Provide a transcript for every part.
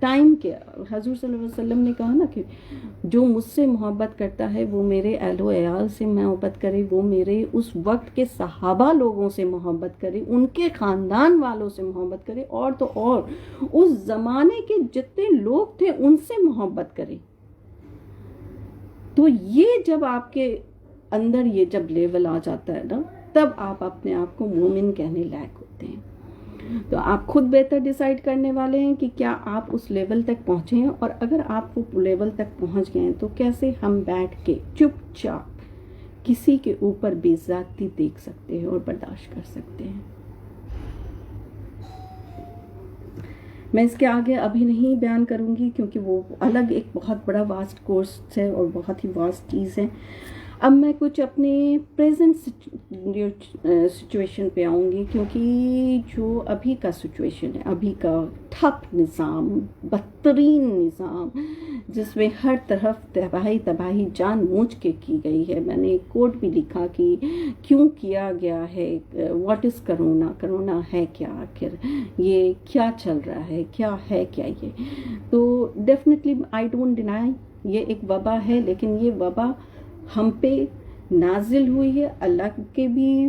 Time کے حضور صلی اللہ علیہ وسلم نے کہا نا کہ جو مجھ سے محبت کرتا ہے وہ میرے اہل و عیال سے محبت کرے، وہ میرے اس وقت کے صحابہ لوگوں سے محبت کرے، ان کے خاندان والوں سے محبت کرے، اور تو اور اس زمانے کے جتنے لوگ تھے ان سے محبت کرے۔ تو یہ جب آپ کے اندر یہ جب لیول آ جاتا ہے نا، تب آپ اپنے آپ کو مومن کہنے لائق ہوتے ہیں۔ تو آپ خود بہتر ڈیسائیڈ کرنے والے ہیں کہ کیا آپ اس لیول تک پہنچے ہیں، اور اگر آپ وہ لیول تک پہنچ گئے ہیں تو کیسے ہم بیٹھ کے چپ چاپ کسی کے اوپر بے زیادتی دیکھ سکتے ہیں اور برداشت کر سکتے ہیں۔ میں اس کے آگے ابھی نہیں بیان کروں گی کیونکہ وہ الگ ایک بہت بڑا واسٹ کورس ہے اور بہت ہی واسٹ چیز ہے۔ اب میں کچھ اپنے پریزنٹ سچویشن پہ آؤں گی، کیونکہ جو ابھی کا سچویشن ہے، ابھی کا ٹھپ نظام، بدترین نظام، جس میں ہر طرف تباہی جان بوجھ کے کی گئی ہے۔ میں نے ایک کوٹ بھی لکھا کہ کیوں کیا گیا ہے، واٹ از کرونا، کرونا ہے کیا، آخر یہ کیا چل رہا ہے، کیا ہے کیا یہ۔ تو ڈیفینیٹلی آئی ڈونٹ ڈینائی یہ ایک وبا ہے، لیکن یہ وبا ہم پہ نازل ہوئی ہے، اللہ کے بھی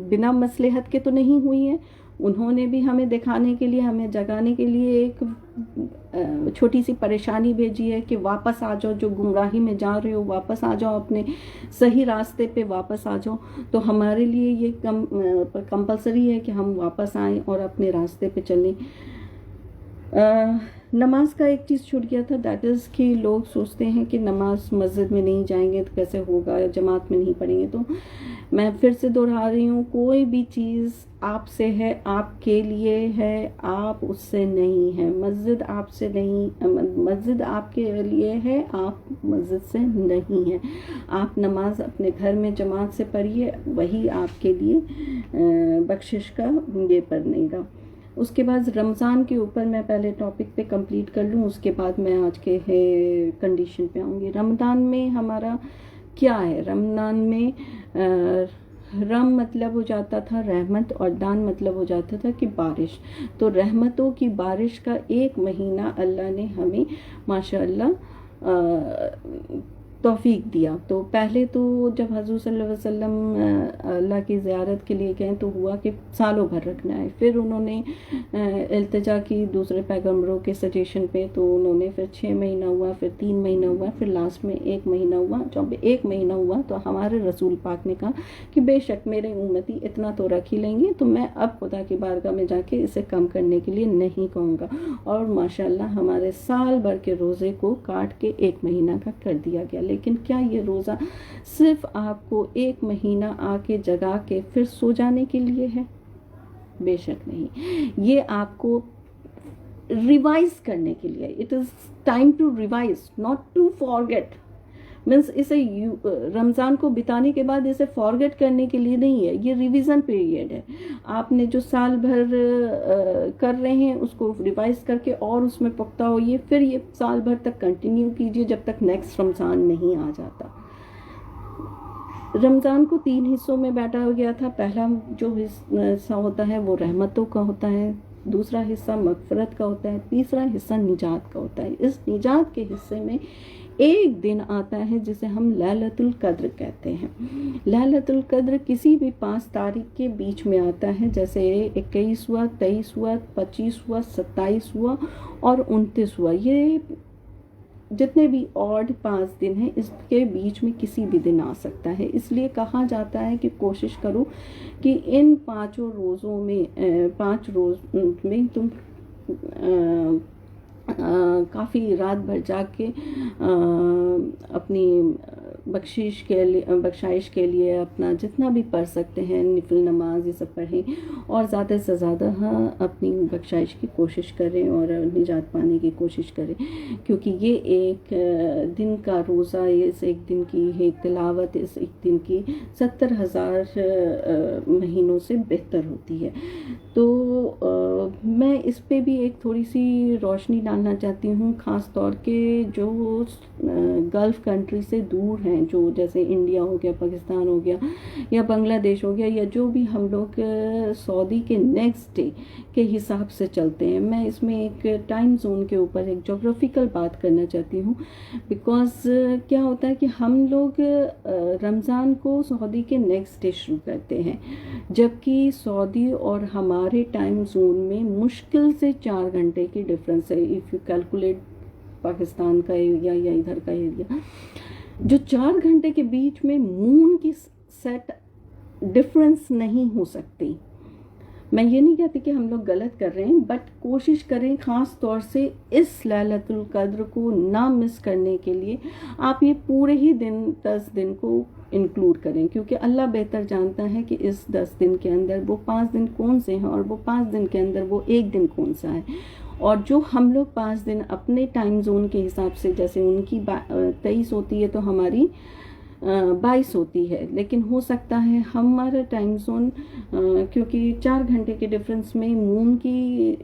بنا مصلحت کے تو نہیں ہوئی ہے۔ انہوں نے بھی ہمیں دکھانے کے لیے، ہمیں جگانے کے لیے ایک چھوٹی سی پریشانی بھیجی ہے کہ واپس آ جاؤ، جو گمراہی میں جا رہے ہو واپس آ جاؤ، اپنے صحیح راستے پہ واپس آ جاؤ۔ تو ہمارے لیے یہ کمپلسری ہے کہ ہم واپس آئیں اور اپنے راستے پہ چلیں۔ نماز کا ایک چیز چھوٹ گیا تھا، دیٹ از کہ لوگ سوچتے ہیں کہ نماز مسجد میں نہیں جائیں گے تو کیسے ہوگا، جماعت میں نہیں پڑھیں گے۔ تو میں پھر سے دہرا رہی ہوں، کوئی بھی چیز آپ سے ہے، آپ کے لیے ہے، آپ اس سے نہیں ہے۔ مسجد آپ سے نہیں، مسجد آپ کے لیے ہے، آپ مسجد سے نہیں ہیں۔ آپ نماز اپنے گھر میں جماعت سے پڑھیے، وہی آپ کے لیے بخشش کا یہ پڑھنے گا۔ اس کے بعد رمضان کے اوپر میں پہلے ٹاپک پہ کمپلیٹ کر لوں، اس کے بعد میں آج کے کنڈیشن پہ آؤں گی۔ رمضان میں ہمارا کیا ہے؟ رمضان میں رم مطلب ہو جاتا تھا رحمت، اور دان مطلب ہو جاتا تھا کہ بارش۔ تو رحمتوں کی بارش کا ایک مہینہ اللہ نے ہمیں ماشاءاللہ توفیق دیا۔ تو پہلے تو جب حضور صلی اللہ علیہ وسلم اللہ کی زیارت کے لیے گئے تو ہوا کہ سالوں بھر رکھنا ہے۔ پھر انہوں نے التجا کی دوسرے پیغمبروں کے سجیشن پہ، تو انہوں نے پھر 6 مہینہ ہوا، پھر 3 مہینہ ہوا، پھر لاسٹ میں 1 مہینہ ہوا۔ جب 1 مہینہ ہوا تو ہمارے رسول پاک نے کہا کہ بے شک میرے امتی اتنا تو رکھ ہی لیں گے، تو میں اب خدا کی بارگاہ میں جا کے اسے کم کرنے کے لیے نہیں کہوں گا۔ اور ماشاءاللہ ہمارے سال بھر کے روزے کو کاٹ کے 1 مہینہ کا کر دیا گیا۔ لیکن کیا یہ روزہ صرف آپ کو 1 مہینہ آ کے جگا کے پھر سو جانے کے لیے ہے؟ بے شک نہیں، یہ آپ کو ریوائز کرنے کے لیے، it is time to revise, not to forget. Means اسے رمضان کو بتانے کے بعد اسے فارگیٹ کرنے کے لیے نہیں ہے، یہ ریویژن پیریڈ ہے۔ آپ نے جو سال بھر کر رہے ہیں اس کو ریوائز کر کے اور اس میں پختہ ہوئیے، پھر یہ سال بھر تک کنٹینیو کیجئے جب تک نیکسٹ رمضان نہیں آ جاتا۔ رمضان کو 3 حصوں میں بانٹا گیا تھا۔ پہلا جو حصہ ہوتا ہے وہ رحمتوں کا ہوتا ہے، دوسرا حصہ مغفرت کا ہوتا ہے، تیسرا حصہ نجات کا ہوتا ہے۔ اس نجات کے حصے میں ایک دن آتا ہے جسے ہم لیلۃ القدر کہتے ہیں۔ لیلۃ القدر کسی بھی 5 تاریخ کے بیچ میں آتا ہے، جیسے 21 ہوا، 23 ہوا، 25 ہوا، 27 ہوا اور 29 ہوا۔ یہ جتنے بھی آڈ 5 دن ہیں اس کے بیچ میں کسی بھی دن آ سکتا ہے۔ اس لیے کہا جاتا ہے کہ کوشش کرو کہ ان 5 روزوں میں 5 روز میں تم کافی رات بھر جاگ کے اپنی بخشائش کے لیے اپنا جتنا بھی پڑھ سکتے ہیں، نفل نماز یہ سب پڑھیں، اور زیادہ سے زیادہ اپنی بخشائش کی کوشش کریں اور نجات پانے کی کوشش کریں، کیونکہ یہ ایک دن کا روزہ، اس ایک دن کی تلاوت اس ایک دن کی 70,000 مہینوں سے بہتر ہوتی ہے۔ تو میں اس پہ بھی ایک تھوڑی سی روشنی ڈالنا چاہتی ہوں، خاص طور کے جو گلف کنٹری سے دور ہیں، جو جیسے انڈیا ہو گیا، پاکستان ہو گیا یا بنگلہ دیش ہو گیا، یا جو بھی ہم لوگ سعودی کے نیکسٹ ڈے کے حساب سے چلتے ہیں. میں اس میں ایک ٹائم زون کے اوپر ایک جغرافیکل بات کرنا چاہتی ہوں، بیکاز کیا ہوتا ہے کہ ہم لوگ رمضان کو سعودی کے نیکسٹ ڈے شروع کرتے ہیں، جبکہ سعودی اور ہمارے ٹائم زون میں مشکل سے 4 گھنٹے کی ڈفرینس ہے. اف یو کیلکولیٹ پاکستان کا ایریا یا ادھر کا ایریا، جو 4 گھنٹے کے بیچ میں مون کی سیٹ ڈفرینس نہیں ہو سکتی. میں یہ نہیں کہتی کہ ہم لوگ غلط کر رہے ہیں، بٹ کوشش کریں خاص طور سے اس لیلۃ القدر کو نہ مس کرنے کے لیے آپ یہ پورے ہی 10 دن کو انکلوڈ کریں، کیونکہ اللہ بہتر جانتا ہے کہ اس 10 دن کے اندر وہ 5 دن کون سے ہیں، اور وہ 5 دن کے اندر وہ 1 دن کون سا ہے. اور جو ہم لوگ 5 دن اپنے ٹائم زون کے حساب سے، جیسے ان کی 23 ہوتی ہے تو ہماری 22 ہوتی ہے، لیکن ہو سکتا ہے ہمارا ٹائم زون کیونکہ 4 گھنٹے کے ڈفرینس میں مون کی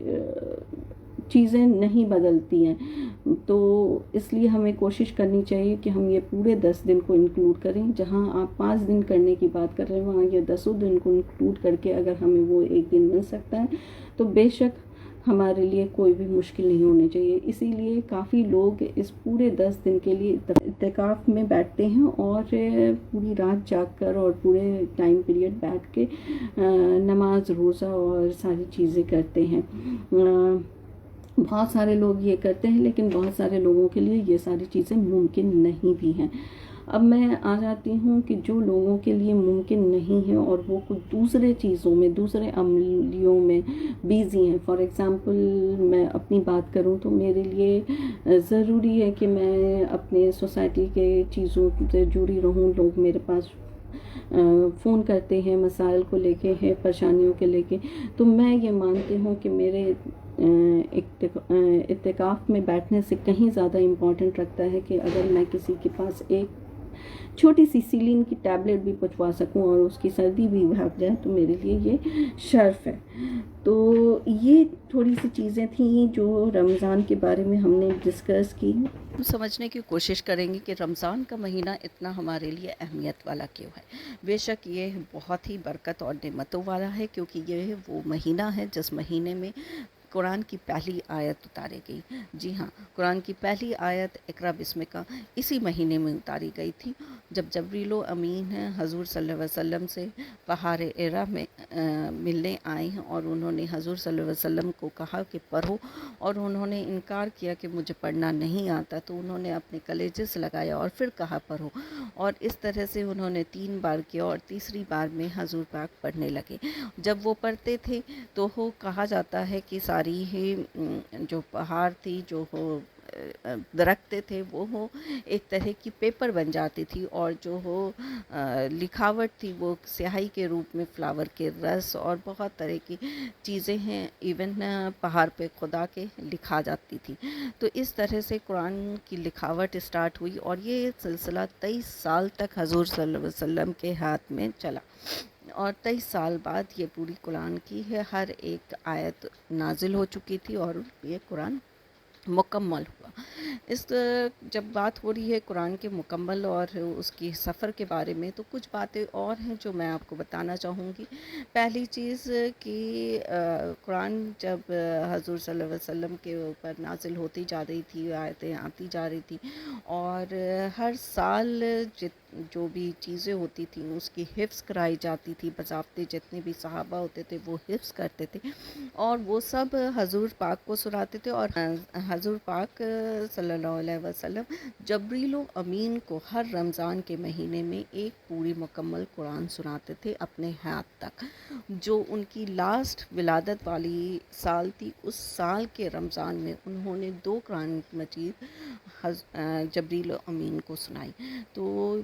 چیزیں نہیں بدلتی ہیں، تو اس لیے ہمیں کوشش کرنی چاہیے کہ ہم یہ پورے 10 دن کو انکلوڈ کریں. جہاں آپ 5 دن کرنے کی بات کر رہے ہیں، وہاں یہ 10 دن کو انکلوڈ کر کے اگر ہمیں وہ 1 دن مل سکتا ہے تو بے شک ہمارے لیے کوئی بھی مشکل نہیں ہونی چاہیے. اسی لیے کافی لوگ اس پورے 10 دن کے لیے اعتکاف میں بیٹھتے ہیں اور پوری رات جاگ کر اور پورے ٹائم پیریڈ بیٹھ کے نماز، روزہ اور ساری چیزیں کرتے ہیں. بہت سارے لوگ یہ کرتے ہیں، لیکن بہت سارے لوگوں کے لیے یہ ساری چیزیں ممکن نہیں بھی ہیں. اب میں آ جاتی ہوں کہ جو لوگوں کے لیے ممکن نہیں ہے اور وہ کچھ دوسرے چیزوں میں، دوسرے عملیوں میں بیزی ہیں. فار ایگزامپل میں اپنی بات کروں تو میرے لیے ضروری ہے کہ میں اپنے سوسائٹی کے چیزوں سے جڑی رہوں. لوگ میرے پاس فون کرتے ہیں مسائل کو لے کے ہیں، پریشانیوں کے لے کے، تو میں یہ مانتی ہوں کہ میرے اعتکاف میں بیٹھنے سے کہیں زیادہ امپورٹنٹ رکھتا ہے کہ اگر میں کسی کے پاس ایک چھوٹی سی سیلین کی ٹیبلٹ بھی پہنچوا سکوں اور اس کی سردی بھی بھاگ جائے تو میرے لیے یہ شرف ہے. تو یہ تھوڑی سی چیزیں تھیں جو رمضان کے بارے میں ہم نے ڈسکس کی. ہم سمجھنے کی کوشش کریں گے کہ رمضان کا مہینہ اتنا ہمارے لیے اہمیت والا کیوں ہے. بے شک یہ بہت ہی برکت اور نعمتوں والا ہے، کیونکہ یہ وہ مہینہ ہے جس مہینے میں قرآن کی پہلی آیت اتاری گئی. جی ہاں، قرآن کی پہلی آیت اقرا بسمک اسی مہینے میں اتاری گئی تھی، جب جبریل و امین حضور صلی اللہ علیہ وسلم سے پہاڑ حرا میں ملنے آئے ہیں، اور انہوں نے حضور صلی اللہ علیہ وسلم کو کہا کہ پڑھو، اور انہوں نے انکار کیا کہ مجھے پڑھنا نہیں آتا، تو انہوں نے اپنے کلیجے سے لگایا اور پھر کہا پڑھو، اور اس طرح سے انہوں نے 3 بار کیا، اور تیسری بار میں حضور پاک پڑھنے لگے. جب وہ پڑھتے تھے تو کہا جاتا ہے کہ ساری ہی جو پہاڑ تھی، جو درختے تھے، وہ ایک طرح کی پیپر بن جاتی تھی، اور جو لکھاوٹ تھی وہ سیاہی کے روپ میں فلاور کے رس اور بہت طرح کی چیزیں ہیں، ایون پہاڑ پہ خدا کے لکھا جاتی تھی. تو اس طرح سے قرآن کی لکھاوٹ اسٹارٹ ہوئی، اور یہ سلسلہ 23 سال تک حضور صلی اللہ علیہ وسلم کے ہاتھ میں چلا، اور 23 سال بعد یہ پوری قرآن کی ہے ہر ایک آیت نازل ہو چکی تھی، اور یہ قرآن مکمل ہوا. اس جب بات ہو رہی ہے قرآن کے مکمل اور اس کی سفر کے بارے میں، تو کچھ باتیں اور ہیں جو میں آپ کو بتانا چاہوں گی. پہلی چیز کہ قرآن جب حضور صلی اللہ علیہ وسلم کے اوپر نازل ہوتی جا رہی تھی، آیتیں آتی جا رہی تھی، اور ہر سال جو بھی چیزیں ہوتی تھیں اس کی حفظ کرائی جاتی تھی. بضابطے جتنے بھی صحابہ ہوتے تھے وہ حفظ کرتے تھے، اور وہ سب حضور پاک کو سناتے تھے. اور حضور پاک صلی اللہ علیہ وسلم جبریل و امین کو ہر رمضان کے مہینے میں ایک پوری مکمل قرآن سناتے تھے اپنے ہاتھ تک. جو ان کی لاسٹ ولادت والی سال تھی، اس سال کے رمضان میں انہوں نے 2 قرآن مجید جبریل و امین کو سنائی. تو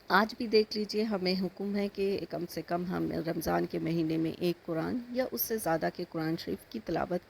آج بھی دیکھ لیجئے، ہمیں حکم ہے کہ کم سے کم ہم رمضان کے مہینے میں 1 قرآن یا اس سے زیادہ کے قرآن شریف کی تلاوت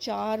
4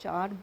4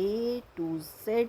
A to Z,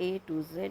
A to Z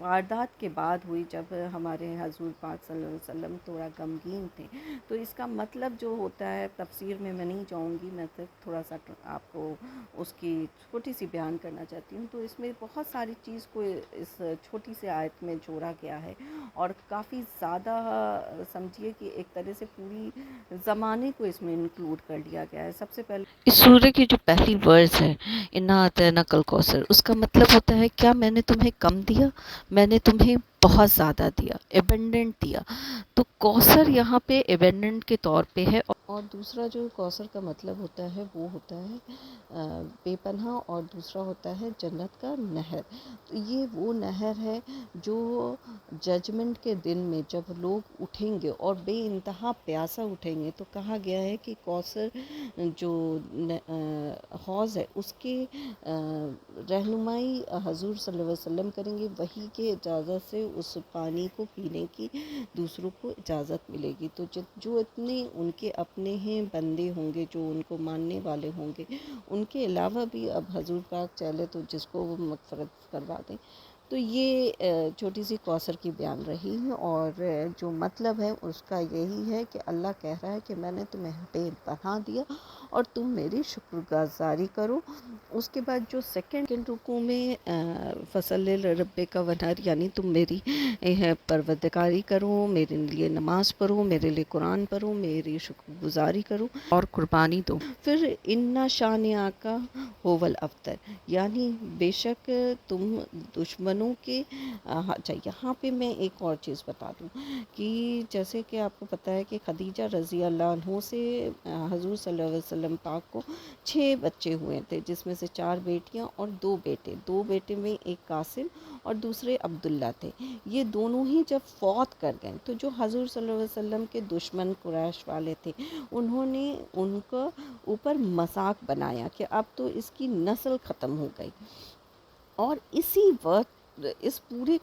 واردات کے بعد ہوئی، جب ہمارے حضور پاک صلی اللہ علیہ وسلم تھوڑا غمگین تھے. تو اس کا مطلب جو ہوتا ہے، تفسیر میں نہیں جاؤں گی، میں صرف تھوڑا سا آپ کو اس کی چھوٹی سی بیان کرنا چاہتی ہوں. تو اس میں بہت ساری چیز کو اس چھوٹی سی آیت میں جوڑا گیا ہے، اور کافی زیادہ سمجھیے کہ ایک طرح سے پوری زمانے کو اس میں انکلوڈ کر لیا گیا ہے. سب سے پہلے اس سورہ کی جو پہلی ورس ہے، انا اعطیناک کل کوثر، اس کا مطلب ہوتا ہے کیا میں نے تمہیں کم دیا؟ میں نے تمہیں بہت زیادہ دیا، ایبنڈنٹ دیا. تو کوثر یہاں پہ ایبنڈنٹ کے طور پہ ہے. اور دوسرا جو کوثر کا مطلب ہوتا ہے وہ ہوتا ہے بے پناہ، اور دوسرا ہوتا ہے جنت کا نہر. تو یہ وہ نہر ہے جو ججمنٹ کے دن میں جب لوگ اٹھیں گے اور بے انتہا پیاسا اٹھیں گے، تو کہا گیا ہے کہ کوثر جو حوض ہے اس کے رہنمائی حضور صلی اللہ علیہ وسلم کریں گے. وہی کے اجازت سے اس پانی کو پینے کی دوسروں کو اجازت ملے گی. تو جو اتنے ان کے اپنے ہیں بندے ہوں گے، جو ان کو ماننے والے ہوں گے، ان کے علاوہ بھی اب حضور پاک چاہے تو جس کو وہ مغفرت کروا دیں. تو یہ چھوٹی سی کوثر کی بیان رہی ہے، اور جو مطلب ہے اس کا یہی ہے کہ اللہ کہہ رہا ہے کہ میں نے تمہیں بے پناہ دیا اور تم میری شکر گزاری کرو. اس کے بعد جو سیکنڈ رکوع میں فصلی لربک ونحر، یعنی تم میری پروردگاری کرو، میرے لیے نماز پڑھو، میرے لیے قرآن پڑھو، میری شکر گزاری کرو اور قربانی دو. پھر ان شانئک ھو الابتر، یعنی بے شک تم دشمنوں کے اچھا یہاں پہ میں ایک اور چیز بتا دوں کہ جیسے کہ آپ کو پتہ ہے کہ خدیجہ رضی اللہ عنہ سے حضور صلی اللہ علیہ وسلم پاک کو 6 بچے ہوئے تھے، جس میں سے 4 بیٹیاں اور 2 بیٹے. 2 بیٹے میں ایک قاسم اور دوسرے عبداللہ تھے. یہ دونوں ہی جب فوت کر گئے تو جو حضور صلی اللہ علیہ وسلم کے دشمن قریش والے تھے، انہوں نے ان کو اوپر مذاق بنایا کہ اب تو اس کی نسل ختم ہو گئی. اور اسی وقت اس پورے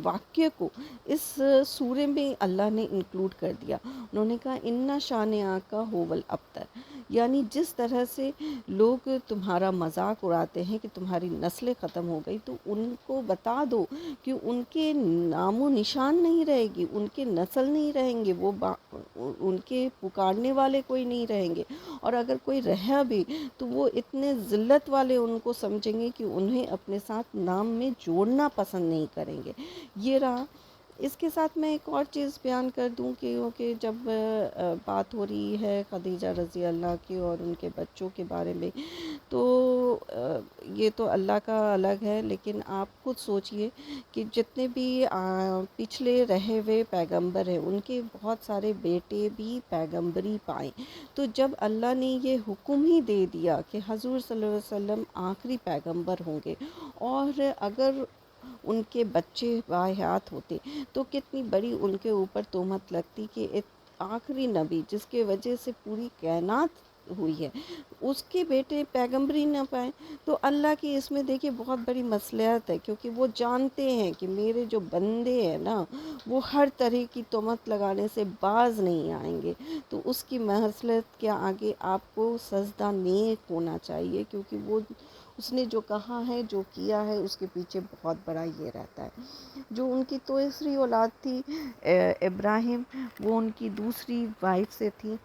واقعے کو اس سورے میں اللہ نے انکلوڈ کر دیا. انہوں نے کہا ان شانئک ھو الابتر، یعنی جس طرح سے لوگ تمہارا مذاق اڑاتے ہیں کہ تمہاری نسلیں ختم ہو گئی، تو ان کو بتا دو کہ ان کے نام و نشان نہیں رہے گی، ان کے نسل نہیں رہیں گے، وہ ان کے پکارنے والے کوئی نہیں رہیں گے. اور اگر کوئی رہا بھی تو وہ اتنے ذلت والے ان کو سمجھیں گے کہ انہیں اپنے ساتھ نام میں جوڑنا پسند نہیں کریں گے. یہ رہا. اس کے ساتھ میں ایک اور چیز بیان کر دوں کہ جب بات ہو رہی ہے خدیجہ رضی اللہ کی اور ان کے بچوں کے بارے میں، تو یہ تو اللہ کا الگ ہے، لیکن آپ خود سوچئے کہ جتنے بھی پچھلے رہے ہوئے پیغمبر ہیں ان کے بہت سارے بیٹے بھی پیغمبری پائیں. تو جب اللہ نے یہ حکم ہی دے دیا کہ حضور صلی اللہ علیہ وسلم آخری پیغمبر ہوں گے، اور اگر ان کے بچے باحیات ہوتے تو کتنی بڑی ان کے اوپر تہمت لگتی کہ آخری نبی جس کے وجہ سے پوری کائنات ہوئی ہے، اس کے بیٹے پیغمبری نہ پائیں. تو اللہ کی اس میں دیکھیے بہت بڑی مصلحت ہے، کیونکہ وہ جانتے ہیں کہ میرے جو بندے ہیں نا وہ ہر طرح کی تہمت لگانے سے باز نہیں آئیں گے. تو اس کی مصلحت کے آگے آپ کو سجدہ نیک ہونا چاہیے، کیونکہ وہ اس نے جو کہا ہے جو کیا ہے اس کے پیچھے بہت بڑا یہ رہتا ہے. جو ان کی تیسری اولاد تھی ابراہیم، وہ ان کی دوسری وائف سے تھی،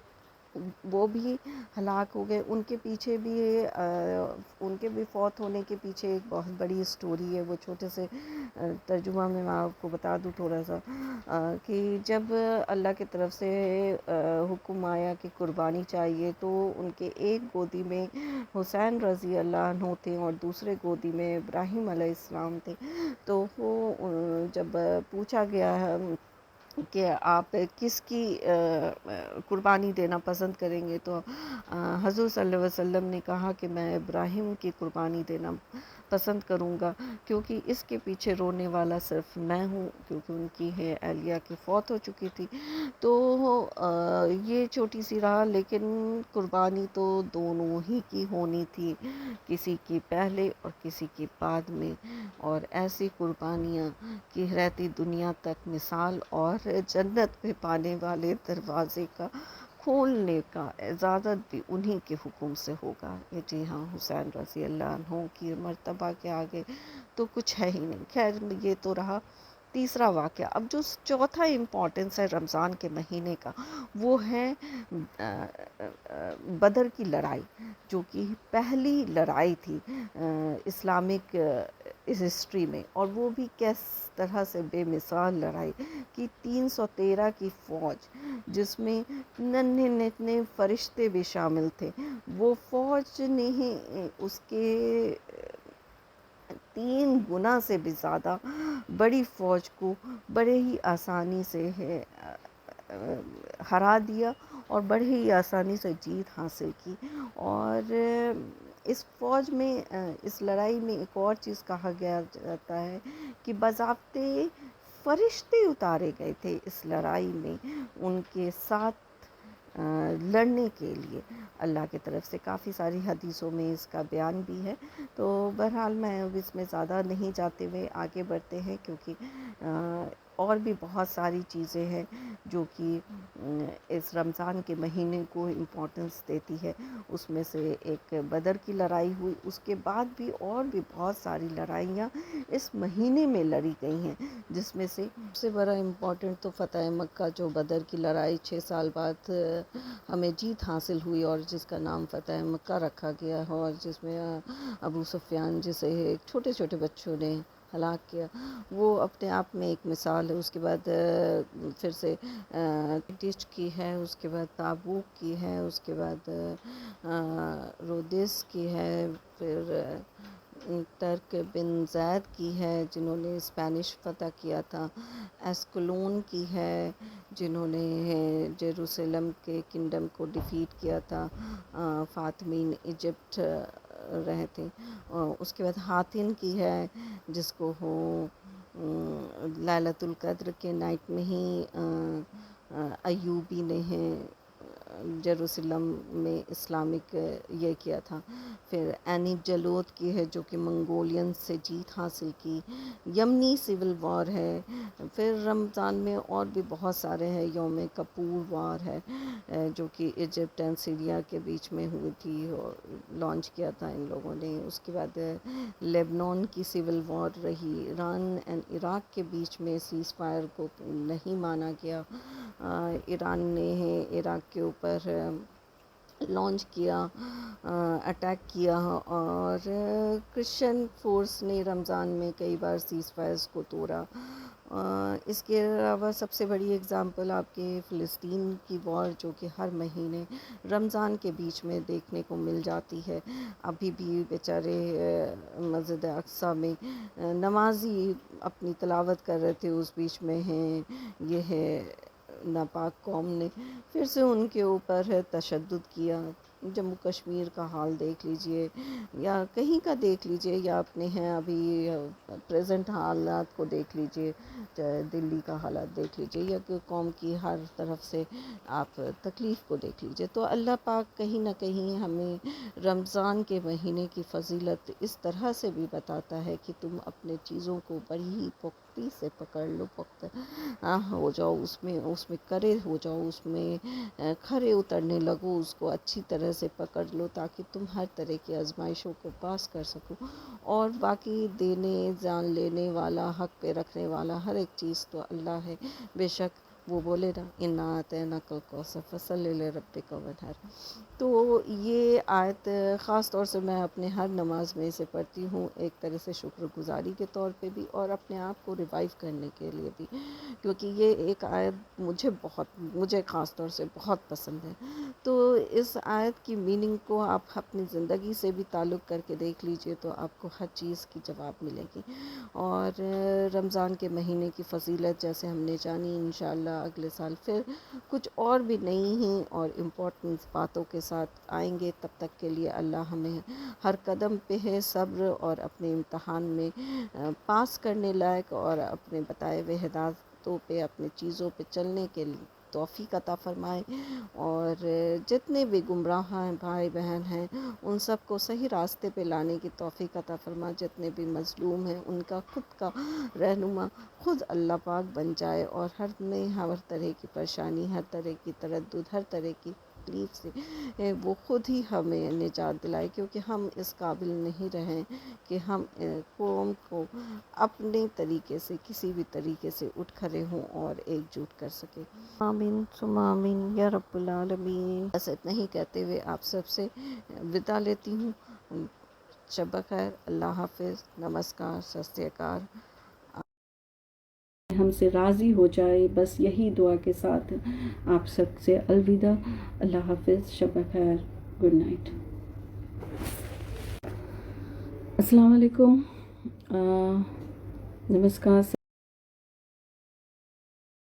وہ بھی ہلاک ہو گئے. ان کے پیچھے بھی ان کے بھی فوت ہونے کے پیچھے ایک بہت بڑی سٹوری ہے. وہ چھوٹے سے ترجمہ میں آپ کو بتا دوں تھوڑا سا کہ جب اللہ کی طرف سے حکم آیا کہ قربانی چاہیے، تو ان کے ایک گودی میں حسین رضی اللہ عنہ تھے اور دوسرے گودی میں ابراہیم علیہ السلام تھے. تو وہ جب پوچھا گیا کہ آپ کس کی قربانی دینا پسند کریں گے، تو حضور صلی اللہ علیہ وسلم نے کہا کہ میں ابراہیم کی قربانی دینا پسند کروں گا، کیونکہ اس کے پیچھے رونے والا صرف میں ہوں، کیونکہ ان کی اہلیہ کی فوت ہو چکی تھی. تو یہ چھوٹی سی رہا، لیکن قربانی تو دونوں ہی کی ہونی تھی، کسی کی پہلے اور کسی کی بعد میں. اور ایسی قربانیاں کہ رہتی دنیا تک مثال، اور جنت میں پانے والے دروازے کا کھولنے کا اجازت بھی انہی کے حکم سے ہوگا. جی ہاں، حسین رضی اللہ عنہ کی مرتبہ کے آگے تو کچھ ہے ہی نہیں. خیر، یہ تو رہا تیسرا واقعہ. اب جو چوتھا امپورٹنس ہے رمضان کے مہینے کا، وہ ہے بدر کی لڑائی، جو کہ پہلی لڑائی تھی اسلامک ہسٹری میں، اور وہ بھی کس طرح سے بے مثال لڑائی کی. 313 کی فوج، جس میں ننھے ننھے فرشتے بھی شامل تھے. وہ فوج نے ہی اس کے 3 گنا سے بھی زیادہ بڑی فوج کو بڑے ہی آسانی سے ہرا دیا اور بڑے ہی آسانی سے جیت حاصل کی. اور اس فوج میں، اس لڑائی میں ایک اور چیز کہا گیا جاتا ہے کہ باضابطے فرشتے اتارے گئے تھے اس لڑائی میں ان کے ساتھ لڑنے کے لیے اللہ کی طرف سے. کافی ساری حدیثوں میں اس کا بیان بھی ہے. تو بہرحال میں اب اس میں زیادہ نہیں جاتے ہوئے آگے بڑھتے ہیں، کیونکہ اور بھی بہت ساری چیزیں ہیں جو کہ اس رمضان کے مہینے کو امپورٹنس دیتی ہے. اس میں سے ایک بدر کی لڑائی ہوئی، اس کے بعد بھی اور بھی بہت ساری لڑائیاں اس مہینے میں لڑی گئی ہیں، جس میں سے سب سے بڑا امپورٹنٹ تو فتح مکہ، جو بدر کی لڑائی 6 سال بعد ہمیں جیت حاصل ہوئی اور جس کا نام فتح مکہ رکھا گیا، اور جس میں ابو سفیان جسے چھوٹے چھوٹے بچوں نے ہلاک کیا، وہ اپنے آپ میں ایک مثال ہے. اس کے بعد پھر سے ٹسٹ کی ہے، اس کے بعد تابوک کی ہے، اس کے بعد رودس کی ہے، پھر ترک بن زید کی ہے جنہوں نے اسپینش فتح کیا تھا، ایسکلون کی ہے جنہوں نے جیروسلم کے کنگڈم کو ڈیفیٹ کیا تھا. فاطمین ایجپٹ رہے تھے. اس کے بعد ہاتھن کی ہے، جس کو لیلۃ القدر کے نائٹ میں ہی ایوبی نے جیروسلم میں اسلامک یہ کیا تھا. پھر اینی جلوت کی ہے جو کہ منگولین سے جیت حاصل کی. یمنی سول وار ہے. پھر رمضان میں اور بھی بہت سارے ہیں. یوم کپور وار ہے جو کہ ایجپٹ اینڈ سیریا کے بیچ میں ہوئی تھی اور لانچ کیا تھا ان لوگوں نے. اس کے بعد لیبنان کی سول وار رہی. ایران اینڈ عراق کے بیچ میں سیز فائر کو نہیں مانا گیا. ایران نے عراق کے اوپر لانچ کیا، اٹیک کیا، اور کرسچن فورس نے رمضان میں کئی بار سیز فائرز کو توڑا. اس کے علاوہ سب سے بڑی اگزامپل آپ کے فلسطین کی وار، جو کہ ہر مہینے رمضان کے بیچ میں دیکھنے کو مل جاتی ہے. ابھی بھی بیچارے مسجد اقصیٰ میں نمازی اپنی تلاوت کر رہے تھے، اس بیچ میں یہ ہے ناپاک قوم نے پھر سے ان کے اوپر تشدد کیا. جموں کشمیر کا حال دیکھ لیجئے یا کہیں کا دیکھ لیجئے، یا اپنے ابھی پریزنٹ حالات کو دیکھ لیجئے، دلی کا حالات دیکھ لیجئے، یا کہ قوم کی ہر طرف سے آپ تکلیف کو دیکھ لیجئے. تو اللہ پاک کہیں نہ کہیں ہمیں رمضان کے مہینے کی فضیلت اس طرح سے بھی بتاتا ہے کہ تم اپنے چیزوں کو بڑی ہی پختگی سے پکڑ لو، ہو جاؤ اس میں کرے ہو جاؤ، اس میں کھرے اترنے لگو، اس کو اچھی طرح سے پکڑ لو تاکہ تم ہر طرح کی آزمائشوں کو پاس کر سکو. اور باقی دینے، جان لینے والا، حق پہ رکھنے والا ہر ایک چیز تو اللہ ہے. بے شک وہ بولے نا انا اعطیناک الکوثر فصلی لربک وانحر. تو یہ آیت خاص طور سے میں اپنے ہر نماز میں اسے پڑھتی ہوں، ایک طرح سے شکر گزاری کے طور پہ بھی اور اپنے آپ کو ریوائیو کرنے کے لیے بھی، کیونکہ یہ ایک آیت مجھے خاص طور سے بہت پسند ہے. تو اس آیت کی میننگ کو آپ اپنی زندگی سے بھی تعلق کر کے دیکھ لیجئے تو آپ کو ہر چیز کی جواب ملے گی. اور رمضان کے مہینے کی فضیلت جیسے ہم نے جانی، انشاءاللہ اگلے سال پھر کچھ اور بھی نئی ہی اور امپورٹنٹ باتوں کے ساتھ آئیں گے. تب تک کے لیے اللہ ہمیں ہر قدم پہ صبر اور اپنے امتحان میں پاس کرنے لائق اور اپنے بتائے ہوئے ہدایتوں پہ، اپنے چیزوں پہ چلنے کے توفیق عطا فرمائے، اور جتنے بھی گمراہ ہیں بھائی بہن ہیں ان سب کو صحیح راستے پہ لانے کی توفیق عطا فرمائے، جتنے بھی مظلوم ہیں ان کا خود کا رہنما خود اللہ پاک بن جائے، اور ہر طرح کی پریشانی، ہر طرح کی تردد، ہر طرح کی تکلیف سے وہ خود ہی ہمیں نجات دلائے، کیونکہ ہم اس قابل نہیں رہیں کہ ہم قوم کو اپنے طریقے سے کسی بھی طریقے سے اٹھ کھڑے ہوں اور ایک جٹ کر سکے۔ آمین ثم آمین یا رب العالمین۔ بس اتنا ہی کہتے ہوئے آپ سب سے ودا لیتی ہوں۔ شب بخیر، اللہ حافظ، نمسکار، ست سری اکال۔ ہم سے راضی ہو جائے، بس یہی دعا کے ساتھ آپ سب سے الوداع۔ اللہ حافظ، شب بخیر، گڈ نائٹ۔ السلام علیکم، نمسکار۔